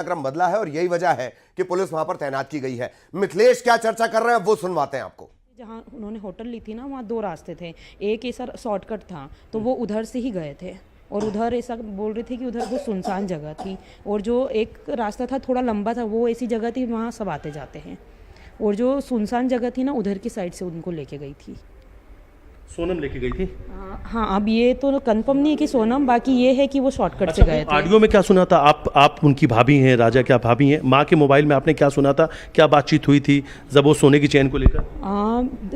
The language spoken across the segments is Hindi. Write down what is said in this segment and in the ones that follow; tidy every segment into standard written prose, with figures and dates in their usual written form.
क्रम बदला है और यही वजह है कि पुलिस वहां पर तैनात की गई है। मिथिलेश क्या चर्चा कर रहे हैं वो सुनवाते हैं आपको। जहाँ उन्होंने होटल ली थी ना, वहाँ दो रास्ते थे। एक ऐसा शॉर्टकट था तो वो उधर से ही गए थे, और उधर ऐसा बोल रहे थे कि उधर वो सुनसान जगह थी, और जो एक रास्ता था थोड़ा लंबा था, वो ऐसी जगह थी वहाँ सब आते जाते हैं, और जो सुनसान जगह थी ना उधर की साइड से उनको लेके गई थी। सोनम लेके गई थी? हाँ, अब ये तो कंफर्म नहीं है कि सोनम, बाकी ये है कि वो शॉर्टकट से गए थे। ऑडियो में क्या सुना था? आप उनकी भाभी हैं, राजा क्या भाभी हैं, माँ के मोबाइल में आपने क्या सुना था, क्या बातचीत हुई थी जब वो सोने की चेन को लेकर?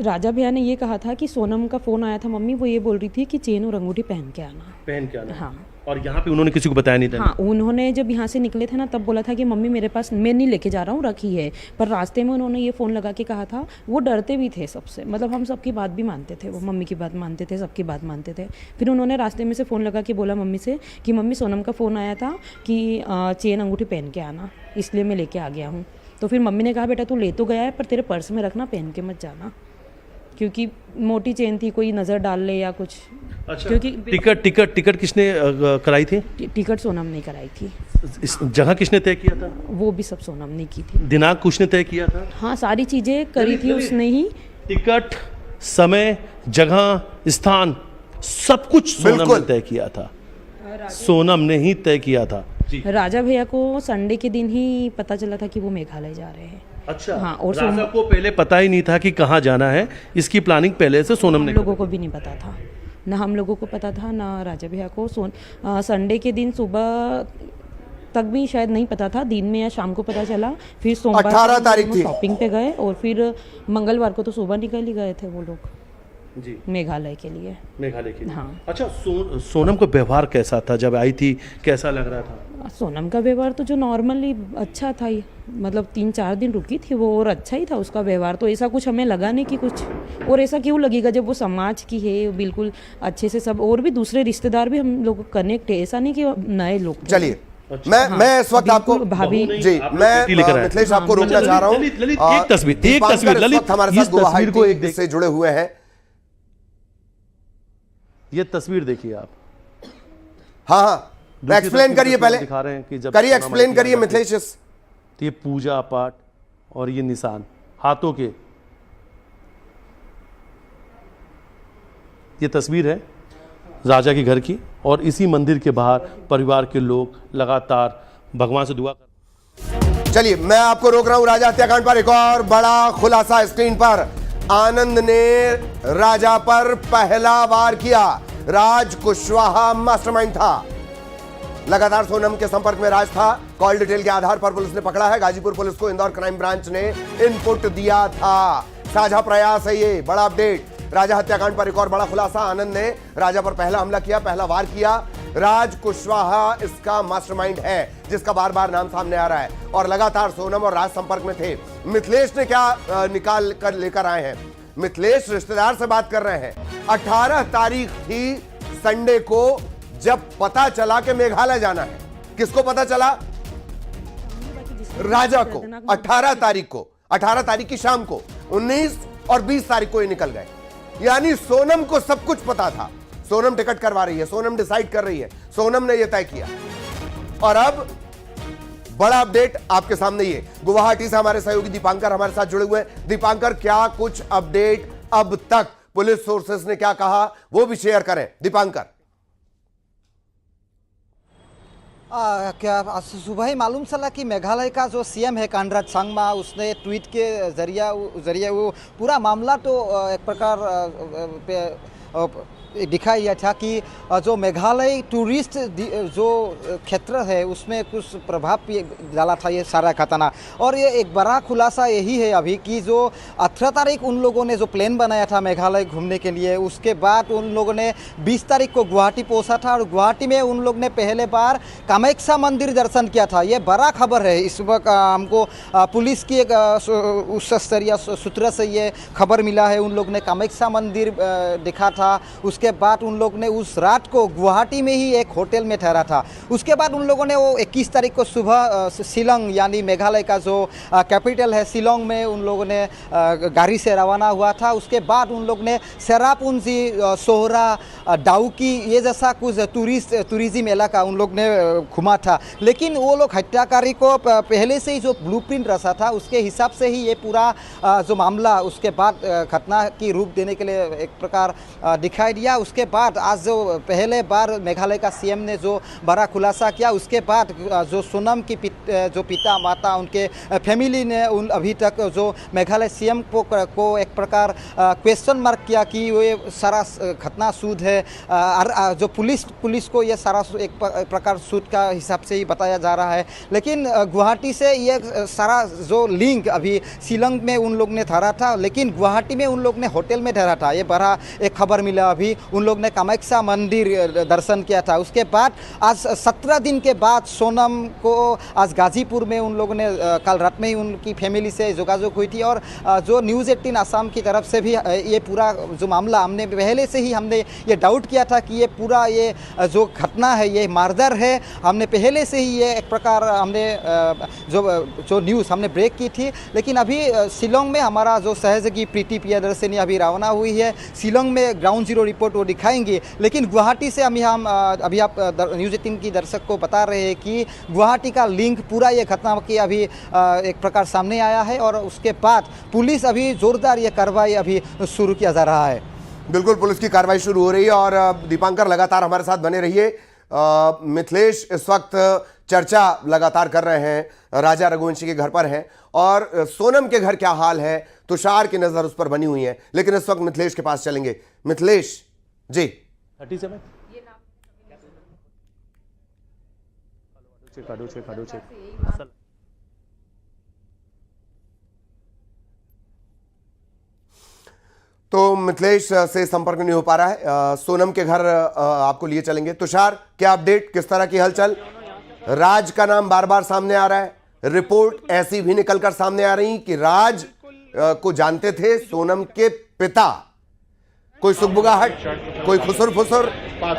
राजा भैया ने ये कहा था कि सोनम का फ़ोन आया था मम्मी, वो ये बोल रही थी कि चेन और अंगूठी पहन के आना। हाँ। और यहाँ पे उन्होंने किसी को बताया नहीं था? हाँ, उन्होंने जब यहाँ से निकले थे ना तब बोला था कि मम्मी मेरे पास, मैं नहीं लेके जा रहा हूँ, रखी है। पर रास्ते में उन्होंने ये फ़ोन लगा के कहा था। वो डरते भी थे सबसे, मतलब हम सबकी बात भी मानते थे, वो मम्मी की बात मानते थे, सबकी बात मानते थे। फिर उन्होंने रास्ते में से फ़ोन लगा के बोला मम्मी से कि मम्मी सोनम का फ़ोन आया था कि चेन अंगूठी पहन के आना, इसलिए मैं लेके आ गया हूँ। तो फिर मम्मी ने कहा बेटा तू ले तो गया है पर तेरे पर्स में रखना, पहन के मत जाना, क्योंकि मोटी चेन थी, कोई नज़र डाल ले या कुछ। अच्छा, क्योंकि टिकट किसने कराई थी? टिकट सोनम ने कराई थी। इस जगह किसने तय किया था? वो भी सब सोनम ने की थी। दिनांक किसने तय किया था? हाँ, सारी चीज़ें करी थी उसने ही। टिकट, समय, जगह, स्थान, सब कुछ सोनम ने तय किया था। सोनम ने ही तय किया था। राजा भैया को संडे के दिन ही पता चला था कि वो मेघालय जा रहे हैं। अच्छा। हाँ, और राजा को पहले पता ही नहीं था कि कहाँ जाना है, इसकी प्लानिंग पहले से सोनम ने। हम लोगों को भी नहीं पता था, ना हम लोगों को पता था ना राजा भैया को। संडे के दिन सुबह तक भी शायद नहीं पता था, दिन में या शाम को पता चला। फिर सोमवार 18 तारीख थी, शॉपिंग पे गए, और फिर मंगलवार को तो सुबह निकल ही गए थे वो लोग जी मेघालय के लिए। मेघालय के लिए। हाँ। अच्छा, सोनम का व्यवहार कैसा था जब आई थी, कैसा लग रहा था? सोनम का व्यवहार तो जो नॉर्मली अच्छा था ही, मतलब 3-4 दिन रुकी थी वो, और अच्छा ही था उसका व्यवहार। तो ऐसा कुछ हमें लगा नहीं कि कुछ, और ऐसा क्यों लगेगा जब वो समाज की है, बिल्कुल अच्छे से सब, और भी दूसरे रिश्तेदार भी हम लोग कनेक्ट है, ऐसा नहीं कि नए लोग। चलिए, मैं इस वक्त आपको भाभी जी, मैं मिथिलेश आपको रोकना चाह रहा हूँ। एक तस्वीर ललित हमारे साथ गुवाहाटी को एक से जुड़े हुए हैं। ये तस्वीर देखिए आप। हाँ, एक्सप्लेन करिए, पहले दिखा रहे हैं कि जब करिए, एक्सप्लेन करिए मिथिलेश। ये पूजा पाठ और ये निशान हाथों के, ये तस्वीर है राजा के घर की, और इसी मंदिर के बाहर परिवार के लोग लगातार भगवान से दुआ कर। चलिए, मैं आपको रोक रहा हूं। राजा हत्याकांड पर एक और बड़ा खुलासा स्क्रीन पर। आनंद ने राजा पर पहला वार किया। राज कुशवाहा मास्टरमाइंड था। लगातार सोनम के संपर्क में राज था। कॉल डिटेल के आधार पर पुलिस ने पकड़ा है। गाजीपुर पुलिस को इंदौर क्राइम ब्रांच ने इनपुट दिया था। साझा प्रयास है ये बड़ा अपडेट। राजा हत्याकांड पर एक और बड़ा खुलासा। आनंद ने राजा पर पहला हमला किया, पहला वार किया। राज कुशवाहा इसका मास्टरमाइंड है, जिसका बार बार नाम सामने आ रहा है, और लगातार सोनम और राज संपर्क में थे। मिथिलेश ने क्या निकाल कर लेकर आए हैं? मिथिलेश रिश्तेदार से बात कर रहे हैं। 18 तारीख थी संडे को, जब पता चला कि मेघालय जाना है। किसको पता चला? राजा को। 18 तारीख को, 18 तारीख की शाम को 19 और 20 तारीख को ये निकल गए। यानी सोनम को सब कुछ पता था। सोनम टिकट करवा रही है, सोनम डिसाइड कर रही है, सोनम ने यह तय किया। और अब बड़ा अपडेट आपके सामने। ये गुवाहाटी से हमारे सहयोगी दीपांकर हमारे साथ जुड़े हुए हैं। दीपांकर, क्या कुछ अपडेट अब तक पुलिस सोर्सेस ने क्या कहा वो भी शेयर करें। दीपांकर। क्या आज सुबह ही मालूम चला कि मेघालय का जो सीएम है कानराड सांगमा, उसने ट्वीट के जरिए वो पूरा मामला तो एक प्रकार दिखाई दिया था कि जो मेघालय टूरिस्ट जो क्षेत्र है उसमें कुछ प्रभाव डाला था ये सारा घटना। और ये एक बड़ा खुलासा यही है अभी कि जो 18 तारीख उन लोगों ने जो प्लान बनाया था मेघालय घूमने के लिए, उसके बाद उन लोगों ने 20 तारीख को गुवाहाटी पहुंचा था, और गुवाहाटी में उन लोग ने पहले बार कामाख्या मंदिर दर्शन किया था। ये बड़ा खबर है। इस वक्त हमको पुलिस की एक उच्च स्तरीय सूत्र से ये खबर मिला है। उन लोग ने कामाख्या मंदिर देखा था, उसके उसके बाद उन लोग ने उस रात को गुवाहाटी में ही एक होटल में ठहरा था। उसके बाद उन लोगों ने वो 21 तारीख को सुबह शिलोंग यानी मेघालय का जो कैपिटल है शिलोंग में उन लोगों ने गाड़ी से रवाना हुआ था। उसके बाद उन लोग ने सेरापुंजी, सोहरा, डाउकी ये जैसा कुछ टूरिज्म इलाका उन लोग ने घुमा था। लेकिन वो लोग हत्याकारी को पहले से ही जो ब्लूप्रिंट रचा था उसके हिसाब से ही ये पूरा जो मामला उसके बाद घटना की रूप देने के लिए एक प्रकार दिखाई दिया। उसके बाद आज जो पहले बार मेघालय का सीएम ने जो बड़ा खुलासा किया, उसके बाद जो सोनम की जो पिता माता उनके फैमिली ने उन अभी तक जो मेघालय सीएम को एक प्रकार क्वेश्चन मार्क किया कि ये सारा घटना सूद है। जो पुलिस को ये सारा एक प्रकार सूद का हिसाब से ही बताया जा रहा है। लेकिन गुवाहाटी से ये सारा जो लिंक अभी शिलोंग में उन लोग ने ठहरा था, लेकिन गुवाहाटी में उन लोग ने होटल में ठहरा था। ये बड़ा एक खबर मिला अभी। उन लोग ने कामाख्या मंदिर दर्शन किया था। उसके बाद आज 17 दिन के बाद सोनम को आज गाजीपुर में उन लोगों ने कल रात में ही उनकी फैमिली से जोगाजोग हुई थी। और जो न्यूज़ 18 आसाम की तरफ से भी ये पूरा जो मामला हमने पहले से ही हमने ये डाउट किया था कि ये पूरा ये जो घटना है ये मर्डर है। हमने पहले से ही ये एक प्रकार हमने जो न्यूज़ हमने ब्रेक की थी। लेकिन अभी शिलोंग में हमारा जो सहयोगी प्रीति प्रियदर्शनी अभी रवाना हुई है। शिलोंग में ग्राउंड जीरो रिपोर्ट वो दिखाएंगे। लेकिन गुवाहाटी से हम अभी आप न्यूज़ 18 की दर्शक को बता रहे हैं कि गुवाहाटी का लिंक पूरा ये घटना की अभी एक प्रकार सामने आया है। और उसके बाद पुलिस अभी जोरदार ये कार्रवाई अभी शुरू किया जा रहा है। बिल्कुल, पुलिस की कार्रवाई शुरू हो रही है और दीपांकर लगातार हमारे साथ बने रहिए। मिथिलेश इस वक्त चर्चा लगातार कर रहे हैं, राजा रघुवंशी के घर पर हैं और सोनम के घर क्या हाल है तुषार की नजर उस पर बनी हुई है। लेकिन इस वक्त मिथिलेश के पास चलेंगे। मिथिलेश जी, 37 तो मिथिलेश से संपर्क नहीं हो पा रहा है। सोनम के घर आपको लिए चलेंगे। तुषार, क्या अपडेट, किस तरह की हलचल? राज का नाम बार बार सामने आ रहा है। रिपोर्ट ऐसी भी निकलकर सामने आ रही कि राज को जानते थे सोनम के पिता। कोई सुगबुगाहट, कोई खुसुर फुसुर,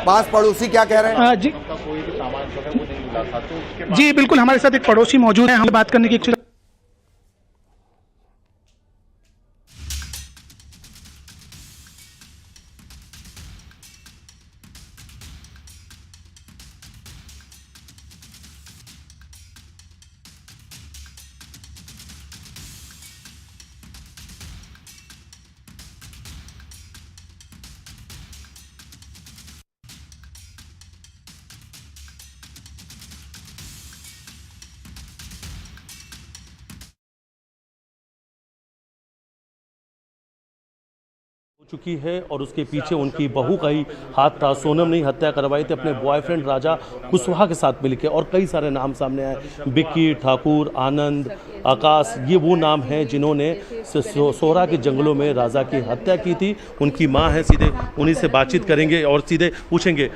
पास पड़ोसी क्या कह रहे हैं? जी बिल्कुल, हमारे साथ एक पड़ोसी मौजूद है, हम बात करने की इच्छुक। चुकी है और उसके पीछे उनकी बहू का ही हाथ था। सोनम ने हत्या करवाई थी अपने बॉयफ्रेंड राजा कुशवाहा के साथ मिलकर और कई सारे नाम सामने आए, बिक्की, ठाकुर, आनंद, आकाश, ये वो नाम हैं जिन्होंने सोहरा के जंगलों में राजा की हत्या की थी। उनकी मां है, सीधे उन्हीं से बातचीत करेंगे और सीधे पूछेंगे।